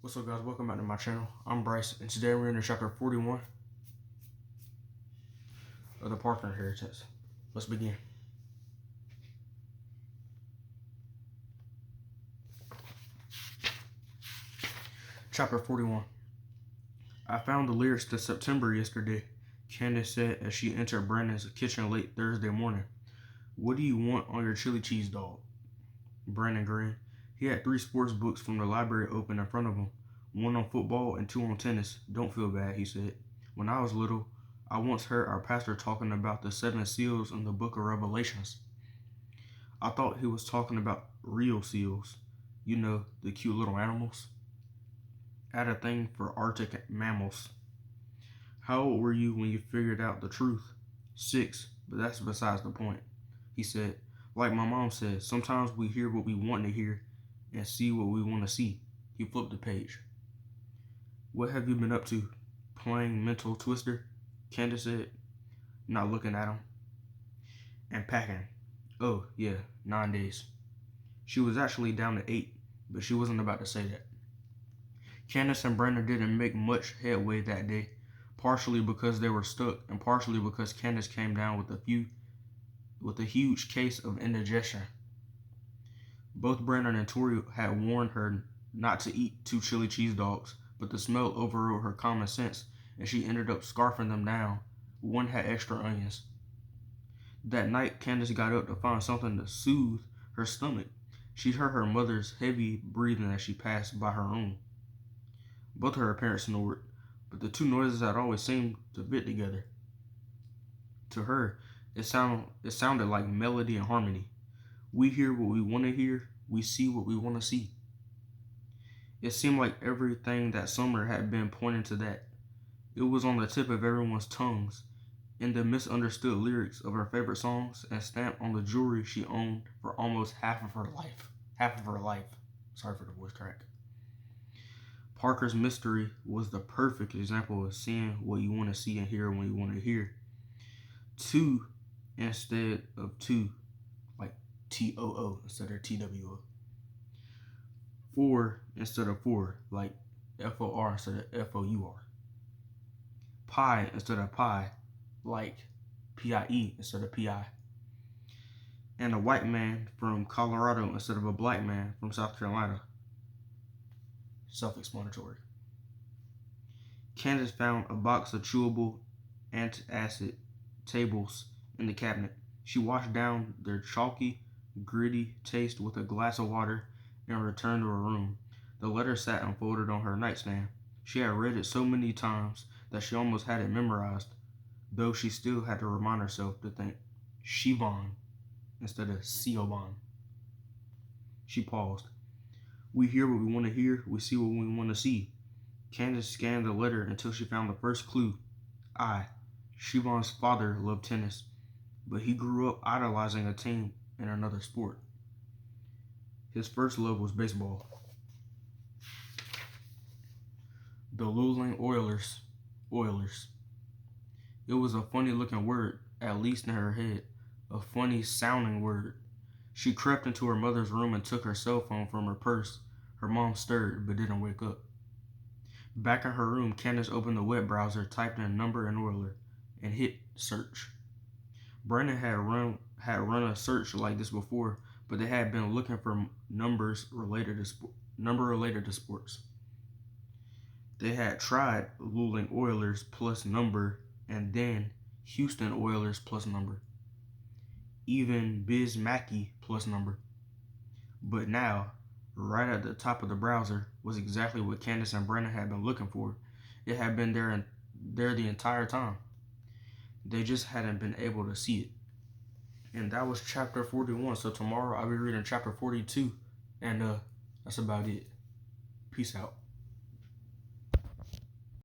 What's up, guys? Welcome back to my channel. I'm Bryce, and today we're in chapter 41 of the Parker Inheritance. Let's begin. Chapter 41. I found the lyrics to September yesterday, Candace said as she entered Brandon's kitchen late Thursday morning. What do you want on your chili cheese dog? Brandon grinned. He had 3 sports books from the library open in front of him, 1 on football and 2 on tennis. Don't feel bad, he said. When I was little, I once heard our pastor talking about the 7 seals in the book of Revelations. I thought he was talking about real seals. You know, the cute little animals. I had a thing for Arctic mammals. How old were you when you figured out the truth? 6, but that's besides the point, he said. Like my mom said, sometimes we hear what we want to hear and see what we want to see. He flipped the page. What have you been up to? Playing mental twister? Candace said, not looking at him. And packing. Oh, yeah, 9 days. She was actually down to 8, but she wasn't about to say that. Candace and Brandon didn't make much headway that day, partially because they were stuck and partially because Candace came down with a huge case of indigestion. Both Brandon and Tori had warned her not to eat 2 chili cheese dogs, but the smell overrode her common sense, and she ended up scarfing them down. One had extra onions. That night, Candace got up to find something to soothe her stomach. She heard her mother's heavy breathing as she passed by her room. Both of her parents snored, but the 2 noises had always seemed to fit together. To her, it sounded like melody and harmony. We hear what we want to hear, we see what we want to see. It seemed like everything that summer had been pointing to that. It was on the tip of everyone's tongues, in the misunderstood lyrics of her favorite songs and stamped on the jewelry she owned for almost half of her life. Sorry for the voice crack. Parker's Mystery was the perfect example of seeing what you want to see and hear when you want to hear. 2 instead of 2, like T-O-O instead of T-W-O. 4 instead of 4, like F-O-R instead of F-O-U-R. Pie instead of pie, like P-I-E instead of P-I. And a white man from Colorado instead of a black man from South Carolina. Self-explanatory. Candace found a box of chewable antacid tables in the cabinet. She washed down their chalky, gritty taste with a glass of water and returned to her room. The letter sat unfolded on her nightstand. She had read it so many times that she almost had it memorized, though she still had to remind herself to think Siobhan instead of Siobhan. She paused. We hear what we want to hear, we see what we want to see. Candace scanned the letter until she found the first clue. Siobhan's father loved tennis, but he grew up idolizing a team in another sport. His first love was baseball. The Luling Oilers. It was a funny looking word, at least in her head. A funny sounding word. She crept into her mother's room and took her cell phone from her purse. Her mom stirred, but didn't wake up. Back in her room, Candace opened the web browser, typed in number and Oiler, and hit search. Brandon had run a search like this before, but they had been looking for number related to sports. They had tried Luling Oilers plus number, and then Houston Oilers plus number. Even Biz Mackey plus number. But now, right at the top of the browser, was exactly what Candace and Brandon had been looking for. It had been there the entire time. They just hadn't been able to see it. And that was chapter 41. So tomorrow I'll be reading chapter 42. And that's about it. Peace out.